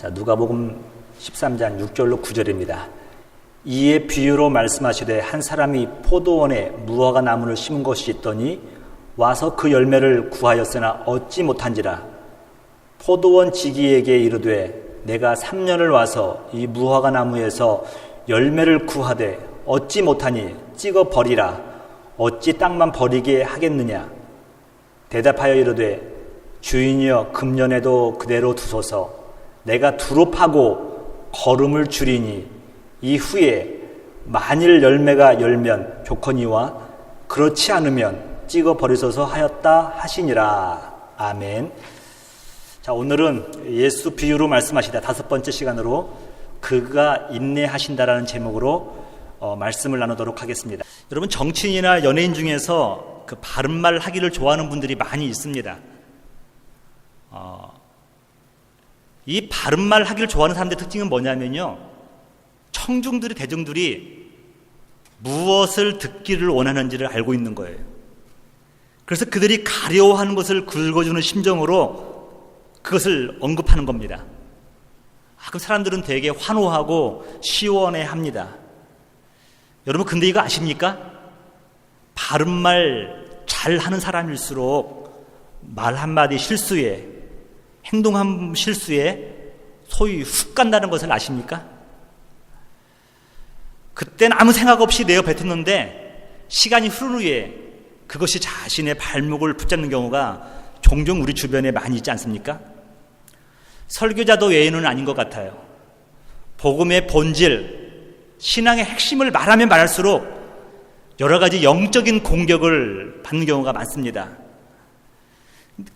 자, 누가복음 13장 6절로 9절입니다. 이에 비유로 말씀하시되 한 사람이 포도원에 무화과 나무를 심은 것이 있더니 와서 그 열매를 구하였으나 얻지 못한지라. 포도원 지기에게 이르되 내가 3년을 와서 이 무화과 나무에서 열매를 구하되 얻지 못하니 찍어 버리라. 어찌 땅만 버리게 하겠느냐. 대답하여 이르되 주인이여 금년에도 그대로 두소서. 내가 두루 파고 거름을 줄이니 이후에 만일 열매가 열면 좋거니와 그렇지 않으면 찍어 버리소서 하였다 하시니라. 아멘. 자, 오늘은 예수 비유로 말씀하시다 5번째 시간으로 그가 인내하신다라는 제목으로 말씀을 나누도록 하겠습니다. 여러분, 정치인이나 연예인 중에서 그 바른 말 하기를 좋아하는 분들이 많이 있습니다. 이 바른 말 하기를 좋아하는 사람들의 특징은 뭐냐면요, 청중들이, 대중들이 무엇을 듣기를 원하는지를 알고 있는 거예요. 그래서 그들이 가려워하는 것을 긁어주는 심정으로 그것을 언급하는 겁니다. 그럼 사람들은 되게 환호하고 시원해합니다. 여러분, 근데 이거 아십니까? 바른 말 잘하는 사람일수록 말 한마디 실수에, 행동 한 실수에 소위 훅 간다는 것을 아십니까? 그때는 아무 생각 없이 내어 뱉었는데 시간이 흐른 후에 그것이 자신의 발목을 붙잡는 경우가 종종 우리 주변에 많이 있지 않습니까? 설교자도 외에는 아닌 것 같아요. 복음의 본질, 신앙의 핵심을 말하면 말할수록 여러 가지 영적인 공격을 받는 경우가 많습니다.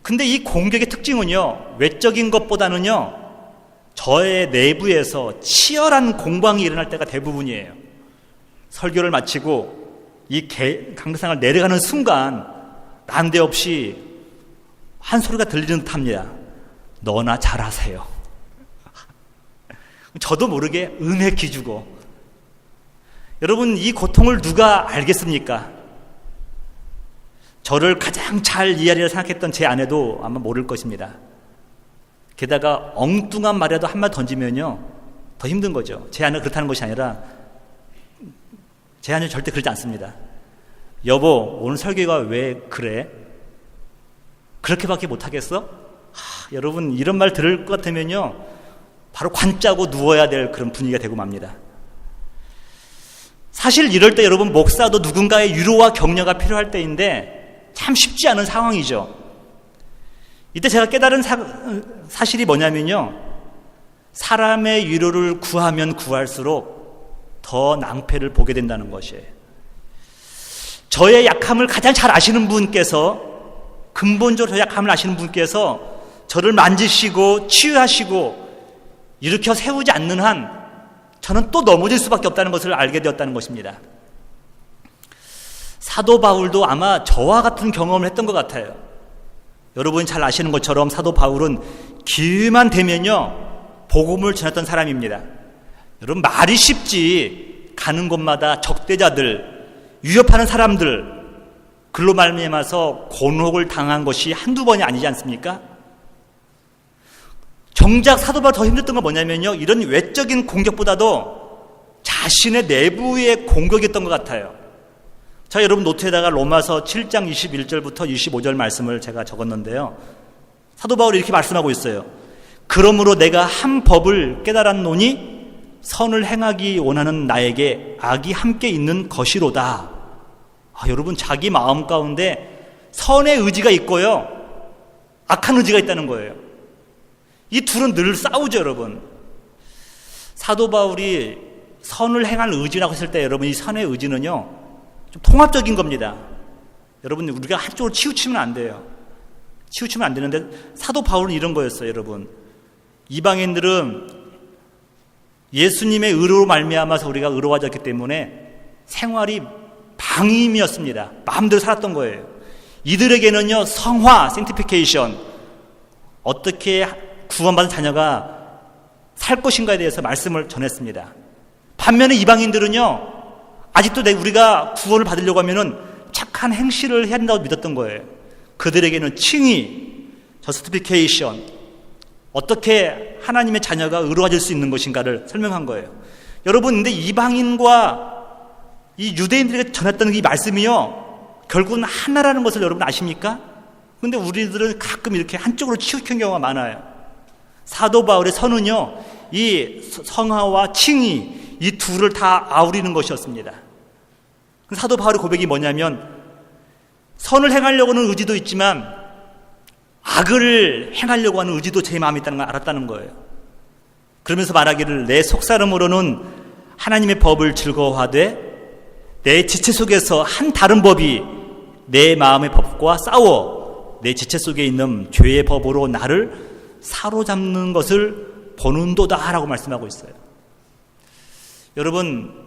근데 이 공격의 특징은요, 외적인 것보다는요, 저의 내부에서 치열한 공방이 일어날 때가 대부분이에요. 설교를 마치고 이 강대상을 내려가는 순간 난데없이 한 소리가 들리는 듯합니다. 너나 잘하세요. 저도 모르게 음에 기주고. 여러분, 이 고통을 누가 알겠습니까? 저를 가장 잘 이해하리라 생각했던 제 아내도 아마 모를 것입니다. 게다가 엉뚱한 말이라도 한 말 던지면요, 더 힘든 거죠. 제 아내가 그렇다는 것이 아니라 제 아내는 절대 그러지 않습니다. 여보, 오늘 설교가 왜 그래? 그렇게밖에 못하겠어? 여러분, 이런 말 들을 것 같으면요, 바로 관 짜고 누워야 될 그런 분위기가 되고 맙니다. 사실 이럴 때 여러분, 목사도 누군가의 위로와 격려가 필요할 때인데 참 쉽지 않은 상황이죠. 이때 제가 깨달은 사실이 뭐냐면요, 사람의 위로를 구하면 구할수록 더 낭패를 보게 된다는 것이에요. 저의 약함을 가장 잘 아시는 분께서, 근본적으로 저의 약함을 아시는 분께서 저를 만지시고 치유하시고 일으켜 세우지 않는 한 저는 또 넘어질 수밖에 없다는 것을 알게 되었다는 것입니다. 사도 바울도 아마 저와 같은 경험을 했던 것 같아요. 여러분이 잘 아시는 것처럼 사도 바울은 기회만 되면요, 복음을 전했던 사람입니다. 여러분, 말이 쉽지 가는 곳마다 적대자들, 위협하는 사람들, 글로 말미암아서 곤혹을 당한 것이 한두 번이 아니지 않습니까? 정작 사도 바울이 더 힘들었던 건 뭐냐면요, 이런 외적인 공격보다도 자신의 내부의 공격이었던 것 같아요. 자, 여러분 노트에다가 로마서 7장 21절부터 25절 말씀을 제가 적었는데요, 사도 바울이 이렇게 말씀하고 있어요. 그러므로 내가 한 법을 깨달았노니 선을 행하기 원하는 나에게 악이 함께 있는 것이로다. 여러분, 자기 마음 가운데 선의 의지가 있고요, 악한 의지가 있다는 거예요. 이 둘은 늘 싸우죠, 여러분. 사도 바울이 선을 행할 의지라고 했을 때, 여러분, 이 선의 의지는요, 좀 통합적인 겁니다. 여러분, 우리가 한쪽으로 치우치면 안 돼요. 치우치면 안 되는데, 사도 바울은 이런 거였어요, 여러분. 이방인들은 예수님의 의로로 말미암아서 우리가 의로워졌기 때문에 생활이 방임이었습니다. 마음대로 살았던 거예요. 이들에게는요, 성화, sanctification, 어떻게 구원받은 자녀가 살 것인가에 대해서 말씀을 전했습니다. 반면에 이방인들은요, 아직도 우리가 구원을 받으려고 하면은 착한 행실을 해야 된다고 믿었던 거예요. 그들에게는 칭의, justification, 어떻게 하나님의 자녀가 의로워질 수 있는 것인가를 설명한 거예요. 여러분, 근데 이방인과 이 유대인들에게 전했던 이 말씀이요, 결국은 하나라는 것을 여러분 아십니까? 근데 우리들은 가끔 이렇게 한쪽으로 치우친 경우가 많아요. 사도 바울의 선은요, 이 성화와 칭의, 이 둘을 다 아우리는 것이었습니다. 사도 바울의 고백이 뭐냐면, 선을 행하려고 하는 의지도 있지만 악을 행하려고 하는 의지도 제 마음에 있다는 걸 알았다는 거예요. 그러면서 말하기를, 내 속사람으로는 하나님의 법을 즐거워하되 내 지체 속에서 한 다른 법이 내 마음의 법과 싸워 내 지체 속에 있는 죄의 법으로 나를 사로잡는 것을 보는도다 라고 말씀하고 있어요. 여러분,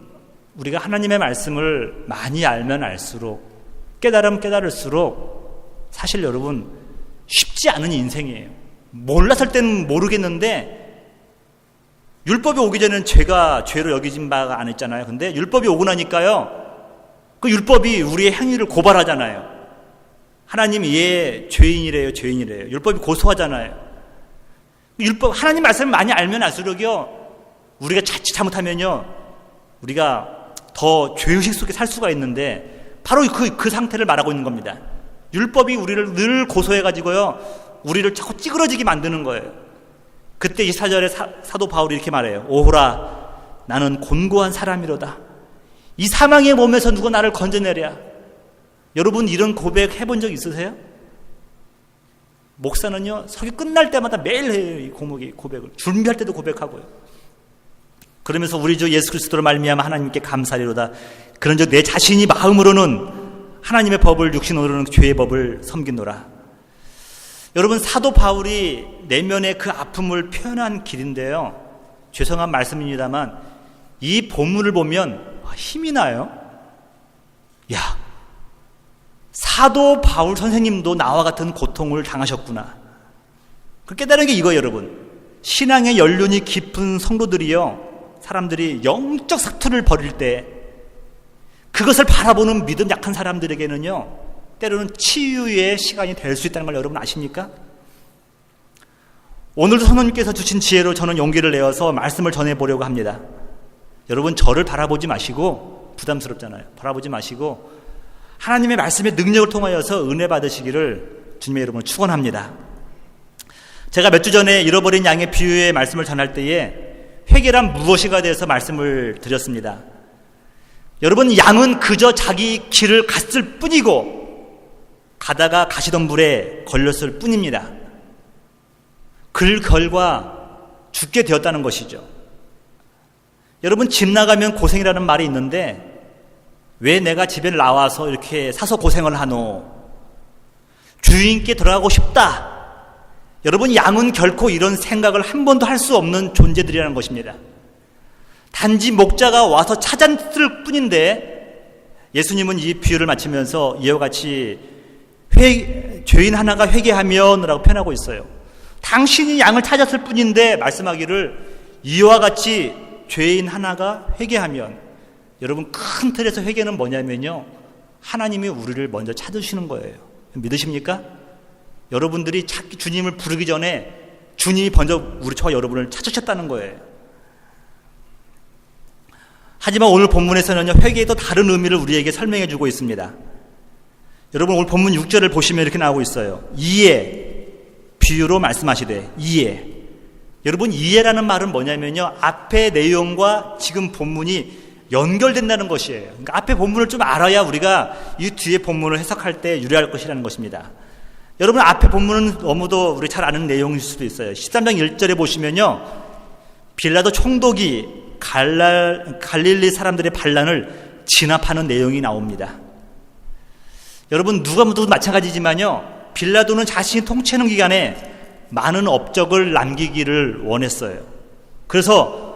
우리가 하나님의 말씀을 많이 알면 알수록, 깨달으면 깨달을수록 사실 여러분 쉽지 않은 인생이에요. 몰랐을 때는 모르겠는데, 율법이 오기 전에는 죄가 죄로 여겨진 바가 안 했잖아요. 근데 율법이 오고 나니까요, 그 율법이 우리의 행위를 고발하잖아요. 하나님, 얘 죄인이래요, 죄인이래요. 율법이 고소하잖아요. 율법, 하나님 말씀을 많이 알면 알수록요, 우리가 자칫 잘못하면요, 우리가 더 죄의식 속에 살 수가 있는데, 바로 그 상태를 말하고 있는 겁니다. 율법이 우리를 늘 고소해가지고요, 우리를 자꾸 찌그러지게 만드는 거예요. 그때 24절에 사도 바울이 이렇게 말해요. 오호라, 나는 곤고한 사람이로다. 이 사망의 몸에서 누가 나를 건져내랴. 여러분, 이런 고백 해본 적 있으세요? 목사는요, 설교 끝날 때마다 매일 해요. 이 고백을 준비할 때도 고백하고요. 그러면서 우리 주 예수 그리스도로 말미암아 하나님께 감사리로다. 그런즉 내 자신이 마음으로는 하나님의 법을, 육신으로는 죄의 법을 섬기노라. 여러분, 사도 바울이 내면의 그 아픔을 표현한 길인데요, 죄송한 말씀입니다만 이 본문을 보면 힘이 나요. 야, 사도 바울 선생님도 나와 같은 고통을 당하셨구나. 그 깨달은 게 이거예요. 여러분, 신앙의 연륜이 깊은 성도들이요, 사람들이 영적 사투를 벌일 때 그것을 바라보는 믿음 약한 사람들에게는요, 때로는 치유의 시간이 될 수 있다는 걸 여러분 아십니까? 오늘도 성령님께서 주신 지혜로 저는 용기를 내어서 말씀을 전해보려고 합니다. 여러분, 저를 바라보지 마시고, 부담스럽잖아요. 바라보지 마시고 하나님의 말씀의 능력을 통하여서 은혜 받으시기를 주님의 이름으로 축원합니다. 제가 몇 주 전에 잃어버린 양의 비유의 말씀을 전할 때에 회개란 무엇인가에 대해서 말씀을 드렸습니다. 여러분, 양은 그저 자기 길을 갔을 뿐이고 가다가 가시덤불에 걸렸을 뿐입니다. 그 결과 죽게 되었다는 것이죠. 여러분, 집 나가면 고생이라는 말이 있는데 왜 내가 집에 나와서 이렇게 사서 고생을 하노? 주인께 들어가고 싶다. 여러분, 양은 결코 이런 생각을 한 번도 할 수 없는 존재들이라는 것입니다. 단지 목자가 와서 찾았을 뿐인데, 예수님은 이 비유를 마치면서 이와 같이 죄인 하나가 회개하면 라고 표현하고 있어요. 당신이 양을 찾았을 뿐인데 말씀하기를 이와 같이 죄인 하나가 회개하면, 여러분, 큰 틀에서 회개는 뭐냐면요, 하나님이 우리를 먼저 찾으시는 거예요. 믿으십니까? 여러분들이 주님을 부르기 전에 주님이 먼저 저와 여러분을 찾으셨다는 거예요. 하지만 오늘 본문에서는요, 회개의 또 다른 의미를 우리에게 설명해 주고 있습니다. 여러분, 오늘 본문 6절을 보시면 이렇게 나오고 있어요. 이해, 비유로 말씀하시되 이해. 여러분, 이해라는 말은 뭐냐면요, 앞의 내용과 지금 본문이 연결된다는 것이에요. 그러니까 앞에 본문을 좀 알아야 우리가 이 뒤에 본문을 해석할 때 유리할 것이라는 것입니다. 여러분, 앞에 본문은 너무도 우리 잘 아는 내용일 수도 있어요. 13장 1절에 보시면요, 빌라도 총독이 갈릴리 사람들의 반란을 진압하는 내용이 나옵니다. 여러분, 누가 모두 마찬가지지만요, 빌라도는 자신이 통치하는 기간에 많은 업적을 남기기를 원했어요. 그래서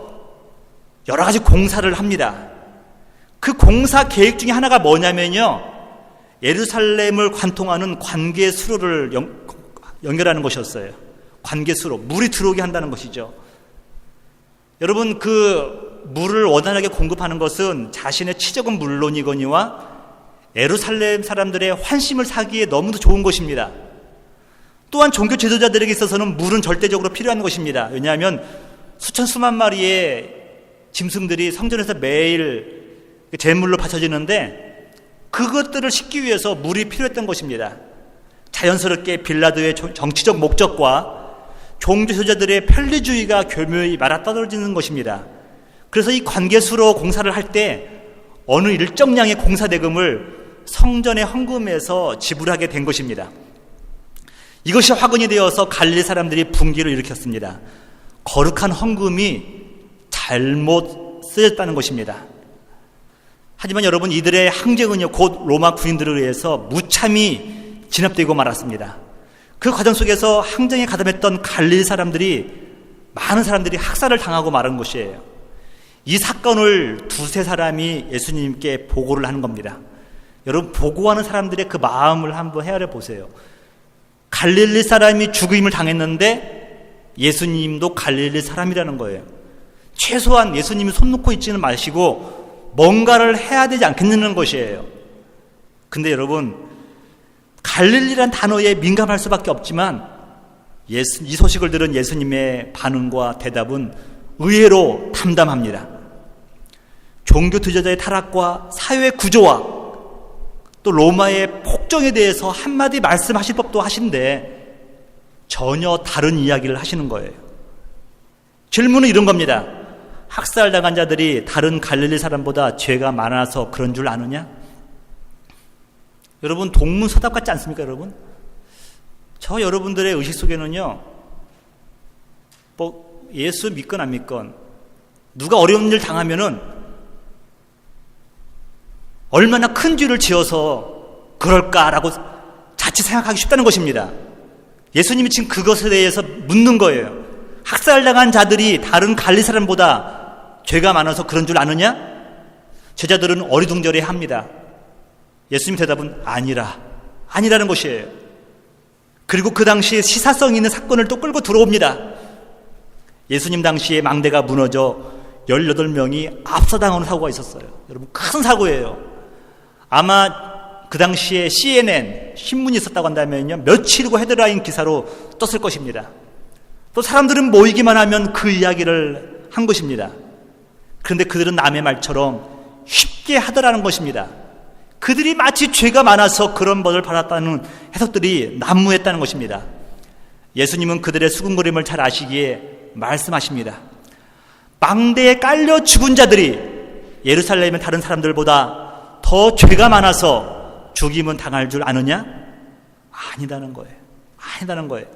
여러 가지 공사를 합니다. 그 공사 계획 중에 하나가 뭐냐면요, 예루살렘을 관통하는 관계수로를 연결하는 것이었어요. 관계수로, 물이 들어오게 한다는 것이죠. 여러분, 그 물을 원활하게 공급하는 것은 자신의 치적은 물론이거니와 예루살렘 사람들의 환심을 사기에 너무도 좋은 것입니다. 또한 종교 지도자들에게 있어서는 물은 절대적으로 필요한 것입니다. 왜냐하면 수천 수만 마리의 짐승들이 성전에서 매일 제물로 바쳐지는데 그것들을 씻기 위해서 물이 필요했던 것입니다. 자연스럽게 빌라도의 정치적 목적과 종교 지도자들의 편리주의가 교묘히 맞아떨어지는 것입니다. 그래서 이 관계수로 공사를 할 때 어느 일정량의 공사 대금을 성전의 헌금에서 지불하게 된 것입니다. 이것이 화근이 되어서 갈릴리 사람들이 분기를 일으켰습니다. 거룩한 헌금이 잘못 쓰였다는 것입니다. 하지만 여러분, 이들의 항쟁은요, 곧 로마 군인들에 의해서 무참히 진압되고 말았습니다. 그 과정 속에서 항쟁에 가담했던 갈릴리 사람들이, 많은 사람들이 학살을 당하고 말은 것이에요. 이 사건을 두세 사람이 예수님께 보고를 하는 겁니다. 여러분, 보고하는 사람들의 그 마음을 한번 헤아려 보세요. 갈릴리 사람이 죽임을 당했는데 예수님도 갈릴리 사람이라는 거예요. 최소한 예수님이 손 놓고 있지는 마시고 뭔가를 해야 되지 않겠느냐는 것이에요. 근데 여러분, 갈릴리란 단어에 민감할 수밖에 없지만 이 소식을 들은 예수님의 반응과 대답은 의외로 담담합니다. 종교 지도자의 타락과 사회 구조와 또 로마의 폭정에 대해서 한마디 말씀하실 법도 하신데 전혀 다른 이야기를 하시는 거예요. 질문은 이런 겁니다. 학살당한 자들이 다른 갈릴리 사람보다 죄가 많아서 그런 줄 아느냐? 여러분, 동문서답 같지 않습니까, 여러분? 저 여러분들의 의식 속에는요, 예수 믿건 안 믿건 누가 어려운 일 당하면은 얼마나 큰 죄를 지어서 그럴까라고 자칫 생각하기 쉽다는 것입니다. 예수님이 지금 그것에 대해서 묻는 거예요. 학살당한 자들이 다른 갈릴리 사람보다 죄가 많아서 그런 줄 아느냐? 제자들은 어리둥절해 합니다. 예수님 대답은 아니라는 것이에요. 그리고 그 당시에 시사성 있는 사건을 또 끌고 들어옵니다. 예수님 당시에 망대가 무너져 18명이 압사당하는 사고가 있었어요. 여러분, 큰 사고예요. 아마 그 당시에 CNN 신문이 있었다고 한다면요, 며칠이고 헤드라인 기사로 떴을 것입니다. 또 사람들은 모이기만 하면 그 이야기를 한 것입니다. 그런데 그들은 남의 말처럼 쉽게 하더라는 것입니다. 그들이 마치 죄가 많아서 그런 벌을 받았다는 해석들이 난무했다는 것입니다. 예수님은 그들의 수군거림을 잘 아시기에 말씀하십니다. 망대에 깔려 죽은 자들이 예루살렘의 다른 사람들보다 더 죄가 많아서 죽임은 당할 줄 아느냐? 아니라는 거예요.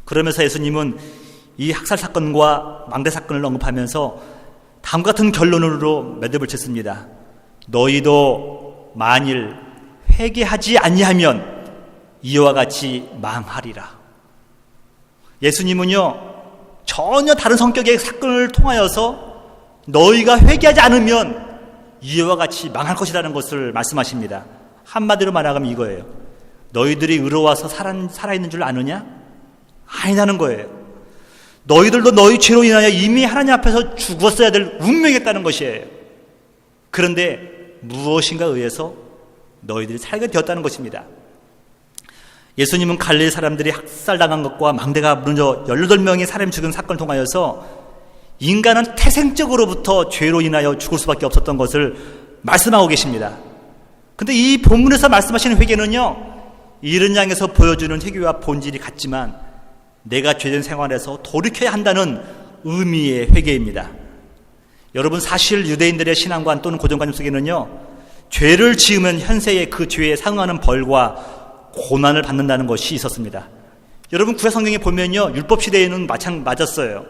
그러면서 예수님은 이 학살 사건과 망대 사건을 언급하면서 다음과 같은 결론으로 매듭을 쳤습니다. 너희도 만일 회개하지 아니하면 이와 같이 망하리라. 예수님은요, 전혀 다른 성격의 사건을 통하여서 너희가 회개하지 않으면 이와 같이 망할 것이라는 것을 말씀하십니다. 한마디로 말하면 이거예요. 너희들이 의로워서 살아있는 줄 아느냐? 아니라는 거예요. 너희들도 너희 죄로 인하여 이미 하나님 앞에서 죽었어야 될 운명이었다는 것이에요. 그런데 무엇인가 의해서 너희들이 살게 되었다는 것입니다. 예수님은 갈릴리 사람들이 학살당한 것과 망대가 무너져 18명의 사람이 죽은 사건을 통하여서 인간은 태생적으로부터 죄로 인하여 죽을 수밖에 없었던 것을 말씀하고 계십니다. 그런데 이 본문에서 말씀하시는 회개는요, 이른 양에서 보여주는 회개와 본질이 같지만 내가 죄된 생활에서 돌이켜야 한다는 의미의 회개입니다. 여러분, 사실 유대인들의 신앙관 또는 고정관념 속에는요, 죄를 지으면 현세의 그 죄에 상응하는 벌과 고난을 받는다는 것이 있었습니다. 여러분, 구약 성경에 보면요, 율법 시대에는 맞았어요.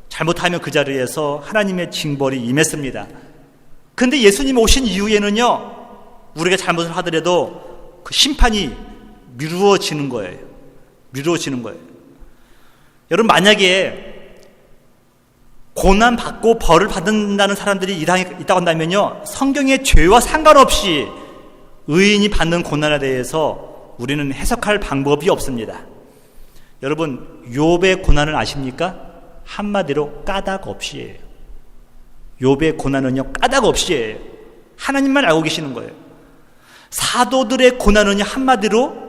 잘못하면 그 자리에서 하나님의 징벌이 임했습니다. 그런데 예수님 오신 이후에는요, 우리가 잘못을 하더라도 그 심판이 미루어지는 거예요. 여러분, 만약에 고난받고 벌을 받는다는 사람들이 이 땅에 있다고 한다면요, 성경의 죄와 상관없이 의인이 받는 고난에 대해서 우리는 해석할 방법이 없습니다. 여러분, 욥의 고난을 아십니까? 한마디로 까닭 없이예요. 욥의 고난은요, 까닭 없이예요. 하나님만 알고 계시는 거예요. 사도들의 고난은요, 한마디로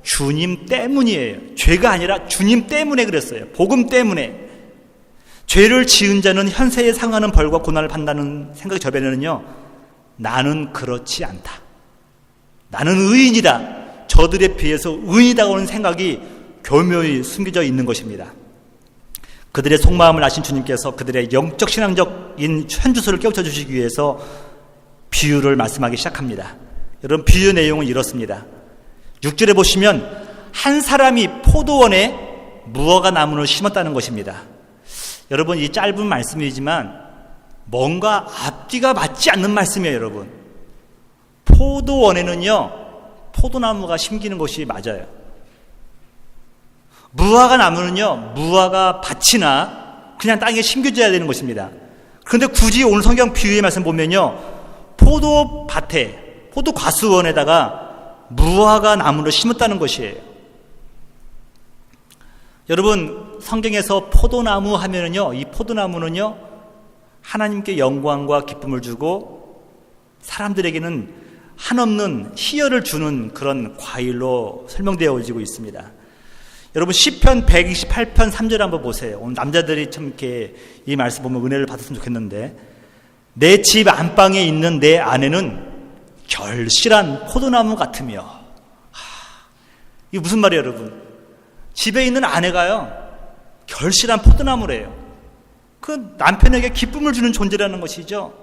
주님 때문이에요. 죄가 아니라 주님 때문에 그랬어요. 복음 때문에. 죄를 지은 자는 현세에 상하는 벌과 고난을 받는다는 생각이 저변에는요, 나는 그렇지 않다. 나는 의인이다. 저들에 비해서 의인이다고 하는 생각이 교묘히 숨겨져 있는 것입니다. 그들의 속마음을 아신 주님께서 그들의 영적 신앙적인 현주소를 깨우쳐 주시기 위해서 비유를 말씀하기 시작합니다. 여러분, 비유의 내용은 이렇습니다. 6절에 보시면 한 사람이 포도원에 무화과 나무를 심었다는 것입니다. 여러분, 이 짧은 말씀이지만 뭔가 앞뒤가 맞지 않는 말씀이에요. 여러분, 포도원에는요 포도나무가 심기는 것이 맞아요. 무화과 나무는요 무화과 밭이나 그냥 땅에 심겨져야 되는 것입니다. 그런데 굳이 오늘 성경 비유의 말씀 보면요, 포도밭에, 포도과수원에다가 무화과 나무를 심었다는 것이에요. 여러분, 성경에서 포도나무 하면은요, 이 포도나무는요 하나님께 영광과 기쁨을 주고 사람들에게는 한없는 희열을 주는 그런 과일로 설명되어지고 있습니다. 여러분, 시편 128편 3절 한번 보세요. 오늘 남자들이 참 이렇게 이 말씀 보면 은혜를 받았으면 좋겠는데, 내 집 안방에 있는 내 아내는 결실한 포도나무 같으며. 이게 무슨 말이에요, 여러분? 집에 있는 아내가요 결실한 포도나무래요. 그 남편에게 기쁨을 주는 존재라는 것이죠.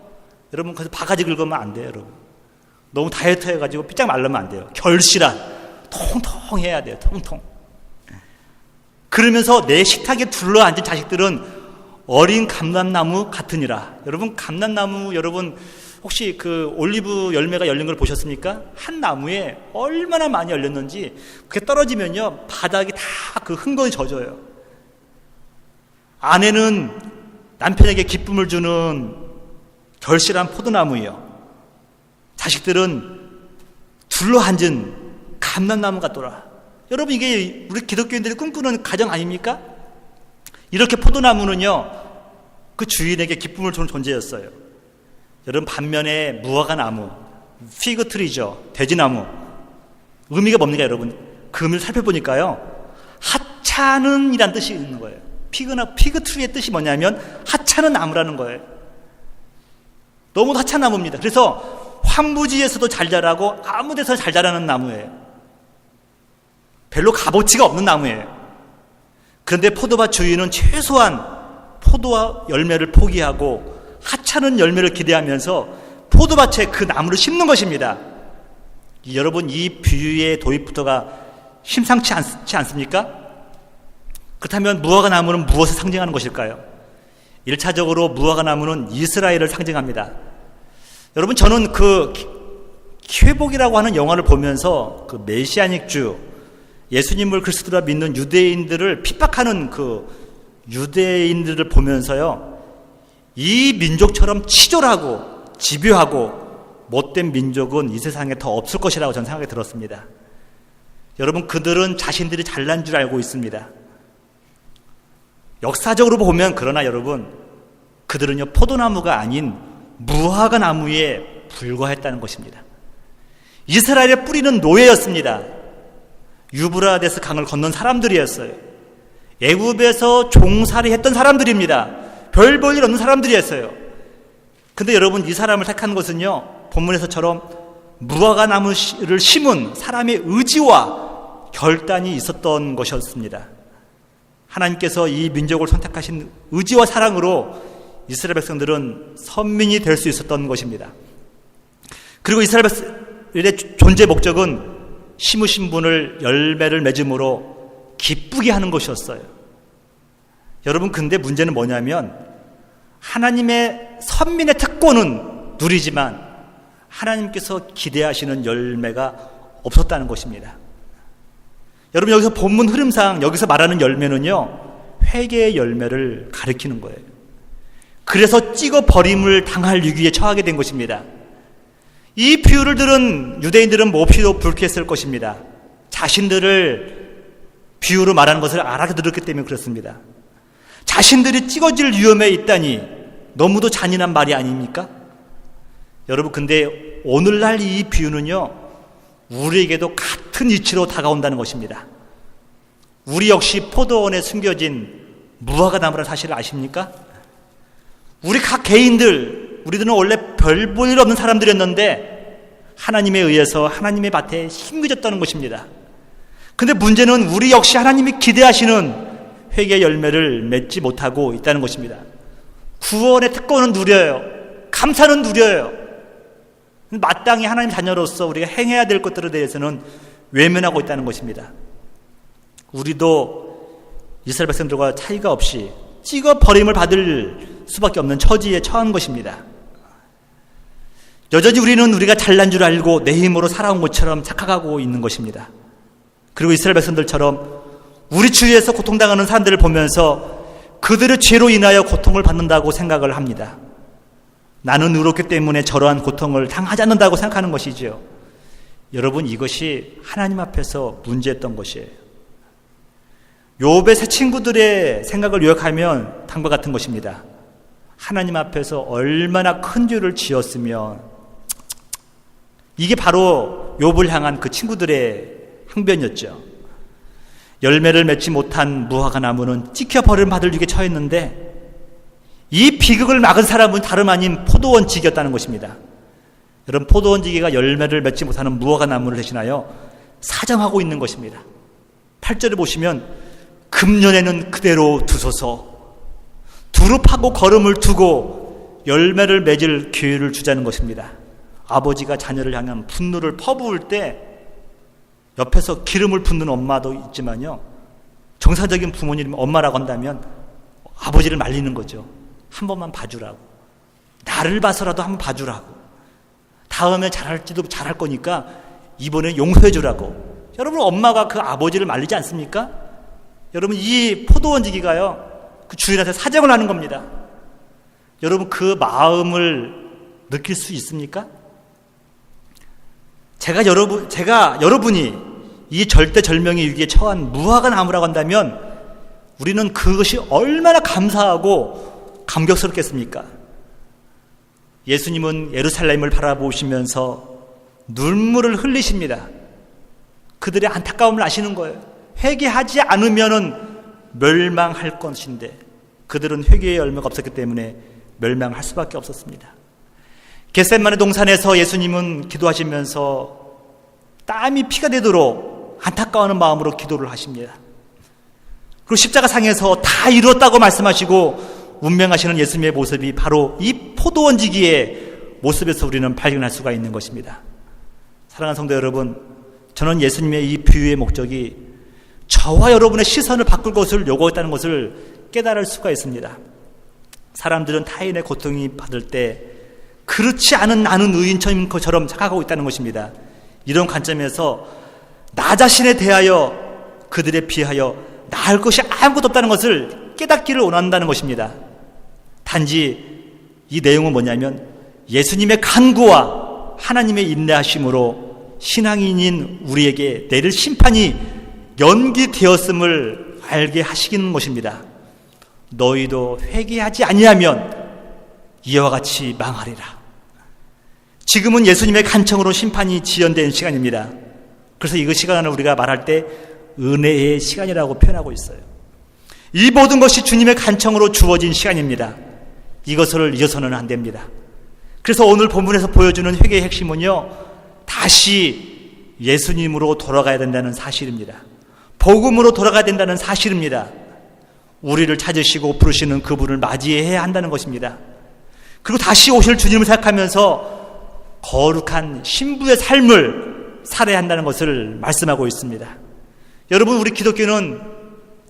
여러분, 그래서 바가지 긁으면 안 돼요. 여러분, 너무 다이어트 해가지고 삐짝 말르면 안 돼요. 결실한, 통통해야 돼요. 통통. 그러면서 내 식탁에 둘러앉은 자식들은 어린 감람나무 같으니라. 여러분, 감람나무, 여러분 혹시 그 올리브 열매가 열린 걸 보셨습니까? 한 나무에 얼마나 많이 열렸는지, 그게 떨어지면요 바닥이 다 그 흥건히 젖어요. 아내는 남편에게 기쁨을 주는 결실한 포도나무이요, 자식들은 둘러앉은 감람나무 같더라. 여러분, 이게 우리 기독교인들이 꿈꾸는 가정 아닙니까? 이렇게 포도나무는요 그 주인에게 기쁨을 주는 존재였어요. 여러분, 반면에 무화과 나무, 피그트리죠, 돼지나무, 의미가 뭡니까? 여러분, 그 의미를 살펴보니까요 하찮은 이란 뜻이 있는 거예요. 피그트리의 뜻이 뭐냐면 하찮은 나무라는 거예요. 너무 하찮은 나무입니다. 그래서 황무지에서도 잘 자라고 아무 데서 잘 자라는 나무예요. 별로 값어치가 없는 나무예요. 그런데 포도밭 주인은 최소한 포도와 열매를 포기하고 하찮은 열매를 기대하면서 포도밭에 그 나무를 심는 것입니다. 여러분, 이 비유의 도입부터가 심상치 않지 않습니까? 그렇다면 무화과 나무는 무엇을 상징하는 것일까요? 1차적으로 무화과 나무는 이스라엘을 상징합니다. 여러분, 저는 그 회복이라고 하는 영화를 보면서 그 메시아닉 주, 예수님을 그리스도라 믿는 유대인들을 핍박하는 그 유대인들을 보면서요, 이 민족처럼 치졸하고 집요하고 못된 민족은 이 세상에 더 없을 것이라고 저는 생각이 들었습니다. 여러분, 그들은 자신들이 잘난 줄 알고 있습니다. 역사적으로 보면, 그러나 여러분, 그들은요 포도나무가 아닌 무화과 나무에 불과했다는 것입니다. 이스라엘의 뿌리는 노예였습니다. 유브라데스 강을 건넌 사람들이었어요. 애굽에서 종살이 했던 사람들입니다. 별 볼 일 없는 사람들이었어요. 근데 여러분, 이 사람을 택한 것은요 본문에서처럼 무화과 나무를 심은 사람의 의지와 결단이 있었던 것이었습니다. 하나님께서 이 민족을 선택하신 의지와 사랑으로 이스라엘 백성들은 선민이 될 수 있었던 것입니다. 그리고 이스라엘 백성들의 존재 목적은 심으신 분을 열매를 맺음으로 기쁘게 하는 것이었어요. 여러분, 근데 문제는 뭐냐면 하나님의 선민의 특권은 누리지만 하나님께서 기대하시는 열매가 없었다는 것입니다. 여러분, 여기서 본문 흐름상 여기서 말하는 열매는요 회개의 열매를 가리키는 거예요. 그래서 찍어 버림을 당할 위기에 처하게 된 것입니다. 이 비유를 들은 유대인들은 몹시도 불쾌했을 것입니다. 자신들을 비유로 말하는 것을 알아들었기 때문에 그렇습니다. 자신들이 찍어질 위험에 있다니 너무도 잔인한 말이 아닙니까? 여러분, 근데 오늘날 이 비유는요 우리에게도 같은 같은 이치로 다가온다는 것입니다. 우리 역시 포도원에 숨겨진 무화과 나무라는 사실을 아십니까? 우리 각 개인들, 우리들은 원래 별 볼 일 없는 사람들이었는데 하나님에 의해서 하나님의 밭에 심겨졌다는 것입니다. 근데 문제는 우리 역시 하나님이 기대하시는 회개의 열매를 맺지 못하고 있다는 것입니다. 구원의 특권은 누려요. 감사는 누려요. 마땅히 하나님 자녀로서 우리가 행해야 될 것들에 대해서는 외면하고 있다는 것입니다. 우리도 이스라엘 백성들과 차이가 없이 찍어 버림을 받을 수밖에 없는 처지에 처한 것입니다. 여전히 우리는 우리가 잘난 줄 알고 내 힘으로 살아온 것처럼 착각하고 있는 것입니다. 그리고 이스라엘 백성들처럼 우리 주위에서 고통당하는 사람들을 보면서 그들의 죄로 인하여 고통을 받는다고 생각을 합니다. 나는 의롭기 때문에 저러한 고통을 당하지 않는다고 생각하는 것이죠. 여러분, 이것이 하나님 앞에서 문제였던 것이에요. 욥의 세 친구들의 생각을 요약하면 다음과 같은 것입니다. 하나님 앞에서 얼마나 큰 죄를 지었으면, 이게 바로 욥을 향한 그 친구들의 항변이었죠. 열매를 맺지 못한 무화과 나무는 찍혀 버림 받을 위기에 처했는데 이 비극을 막은 사람은 다름 아닌 포도원지기였다는 것입니다. 여러분, 포도원지기가 열매를 맺지 못하는 무화과 나무를 대신하여 사정하고 있는 것입니다. 8절에 보시면 금년에는 그대로 두소서, 두릅하고 걸음을 두고 열매를 맺을 기회를 주자는 것입니다. 아버지가 자녀를 향한 분노를 퍼부을 때 옆에서 기름을 붓는 엄마도 있지만요, 정상적인 부모님 엄마라고 한다면 아버지를 말리는 거죠. 한 번만 봐주라고, 나를 봐서라도 한번 봐주라고, 다음에 잘할지도 잘할 거니까 이번에 용서해 주라고. 여러분, 엄마가 그 아버지를 말리지 않습니까? 여러분, 이 포도원지기가요, 그 주인한테 사정을 하는 겁니다. 여러분, 그 마음을 느낄 수 있습니까? 제가 여러분이 이 절대절명의 위기에 처한 무화과 나무라고 한다면 우리는 그것이 얼마나 감사하고 감격스럽겠습니까? 예수님은 예루살렘을 바라보시면서 눈물을 흘리십니다. 그들의 안타까움을 아시는 거예요. 회개하지 않으면 멸망할 것인데 그들은 회개의 열매가 없었기 때문에 멸망할 수밖에 없었습니다. 겟세마네 동산에서 예수님은 기도하시면서 땀이 피가 되도록 안타까워하는 마음으로 기도를 하십니다. 그리고 십자가 상에서 다 이루었다고 말씀하시고 운명하시는 예수님의 모습이 바로 이 포도원지기의 모습에서 우리는 발견할 수가 있는 것입니다. 사랑하는 성도 여러분, 저는 예수님의 이 비유의 목적이 저와 여러분의 시선을 바꿀 것을 요구했다는 것을 깨달을 수가 있습니다. 사람들은 타인의 고통이 받을 때 그렇지 않은 나는 의인처럼 착각하고 있다는 것입니다. 이런 관점에서 나 자신에 대하여 그들에 비하여 나을 것이 아무것도 없다는 것을 깨닫기를 원한다는 것입니다. 단지 이 내용은 뭐냐면 예수님의 간구와 하나님의 인내하심으로 신앙인인 우리에게 내릴 심판이 연기되었음을 알게 하시는 것입니다. 너희도 회개하지 아니하면 이와 같이 망하리라. 지금은 예수님의 간청으로 심판이 지연된 시간입니다. 그래서 이 시간을 우리가 말할 때 은혜의 시간이라고 표현하고 있어요. 이 모든 것이 주님의 간청으로 주어진 시간입니다. 이것을 잊어서는 안 됩니다. 그래서 오늘 본문에서 보여주는 회개의 핵심은요, 다시 예수님으로 돌아가야 된다는 사실입니다. 복음으로 돌아가야 된다는 사실입니다. 우리를 찾으시고 부르시는 그분을 맞이해야 한다는 것입니다. 그리고 다시 오실 주님을 생각하면서 거룩한 신부의 삶을 살아야 한다는 것을 말씀하고 있습니다. 여러분, 우리 기독교는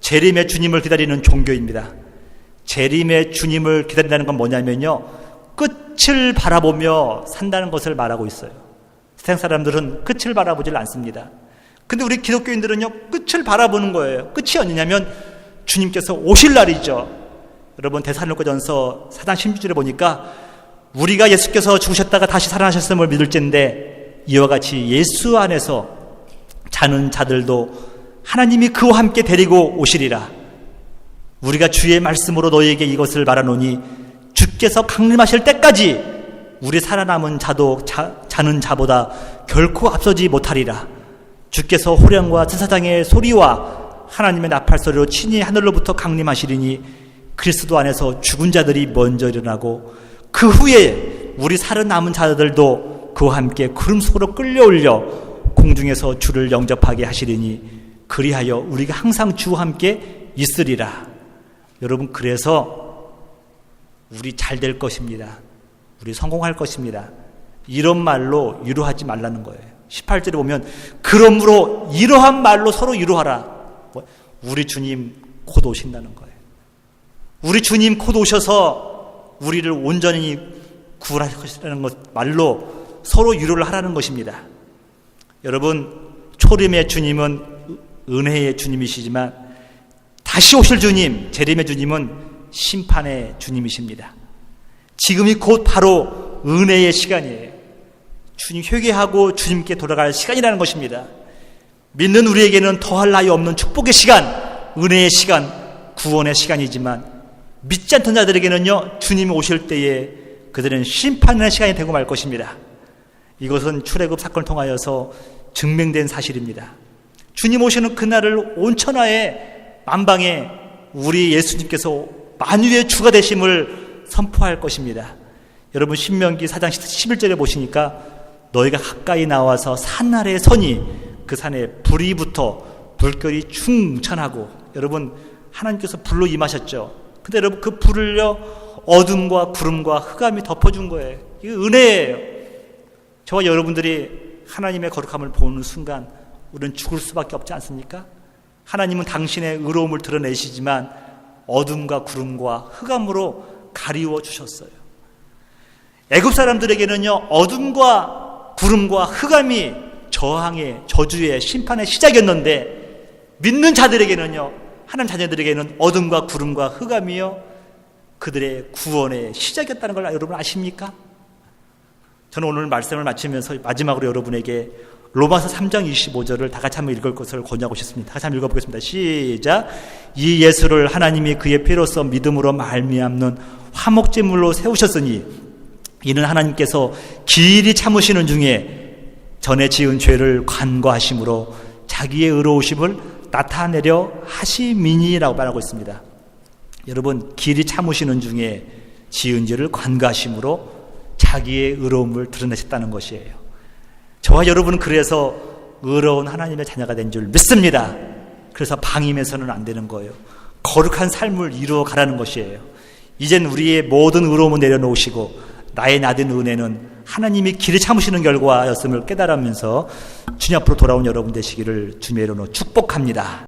재림의 주님을 기다리는 종교입니다. 재림의 주님을 기다린다는 건 뭐냐면요, 끝을 바라보며 산다는 것을 말하고 있어요. 세상 사람들은 끝을 바라보질 않습니다. 근데 우리 기독교인들은요, 끝을 바라보는 거예요. 끝이 어디냐면 주님께서 오실 날이죠. 여러분, 데살로니가전서 4장 16절에 보니까 우리가 예수께서 죽으셨다가 다시 살아나셨음을 믿을진데 이와 같이 예수 안에서 자는 자들도 하나님이 그와 함께 데리고 오시리라. 우리가 주의 말씀으로 너희에게 이것을 말하노니 주께서 강림하실 때까지 우리 살아남은 자도 자는 자보다 결코 앞서지 못하리라. 주께서 호령과 천사장의 소리와 하나님의 나팔 소리로 친히 하늘로부터 강림하시리니 그리스도 안에서 죽은 자들이 먼저 일어나고 그 후에 우리 살아남은 자들도 그와 함께 구름 속으로 끌려올려 공중에서 주를 영접하게 하시리니 그리하여 우리가 항상 주와 함께 있으리라. 여러분, 그래서 우리 잘 될 것입니다. 우리 성공할 것입니다. 이런 말로 위로하지 말라는 거예요. 18절에 보면 그러므로 이러한 말로 서로 위로하라. 우리 주님 곧 오신다는 거예요. 우리 주님 곧 오셔서 우리를 온전히 구원할 것이라는 말로 서로 위로를 하라는 것입니다. 여러분, 초림의 주님은 은혜의 주님이시지만 다시 오실 주님, 재림의 주님은 심판의 주님이십니다. 지금이 곧 바로 은혜의 시간이에요. 주님 회개하고 주님께 돌아갈 시간이라는 것입니다. 믿는 우리에게는 더할 나위 없는 축복의 시간, 은혜의 시간, 구원의 시간이지만 믿지 않던 자들에게는요, 주님이 오실 때에 그들은 심판의 시간이 되고 말 것입니다. 이것은 출애굽 사건을 통하여서 증명된 사실입니다. 주님 오시는 그날을 온 천하에 만방에 우리 예수님께서 만유의 주가 되심을 선포할 것입니다. 여러분, 신명기 4장 11절에 보시니까 너희가 가까이 나와서 산 아래에 서니 그 산에 불이 붙어 불결이 충천하고, 여러분, 하나님께서 불로 임하셨죠. 근데 여러분, 그 불을요 어둠과 구름과 흑암이 덮어준 거예요. 이거 은혜예요. 저와 여러분들이 하나님의 거룩함을 보는 순간 우리는 죽을 수밖에 없지 않습니까? 하나님은 당신의 의로움을 드러내시지만 어둠과 구름과 흑암으로 가리워 주셨어요. 애굽 사람들에게는요, 어둠과 구름과 흑암이 저항의, 저주의, 심판의 시작이었는데, 믿는 자들에게는요, 하나님 자녀들에게는 어둠과 구름과 흑암이요 그들의 구원의 시작이었다는 걸 여러분 아십니까? 저는 오늘 말씀을 마치면서 마지막으로 여러분에게 로마서 3장 25절을 다 같이 한번 읽을 것을 권유하고 싶습니다. 다 같이 한번 읽어보겠습니다. 시작. 이 예수를 하나님이 그의 피로써 믿음으로 말미암는 화목제물로 세우셨으니 이는 하나님께서 길이 참으시는 중에 전에 지은 죄를 간과하심으로 자기의 의로우심을 나타내려 하심이니라고 말하고 있습니다. 여러분, 길이 참으시는 중에 지은 죄를 간과하심으로 자기의 의로움을 드러내셨다는 것이에요. 저와 여러분은 그래서 의로운 하나님의 자녀가 된 줄 믿습니다. 그래서 방임해서는 안 되는 거예요. 거룩한 삶을 이루어 가라는 것이에요. 이젠 우리의 모든 의로움을 내려놓으시고 나의 나된 은혜는 하나님이 길을 참으시는 결과였음을 깨달으면서 주님 앞으로 돌아온 여러분 되시기를 주님의 이름으로 축복합니다.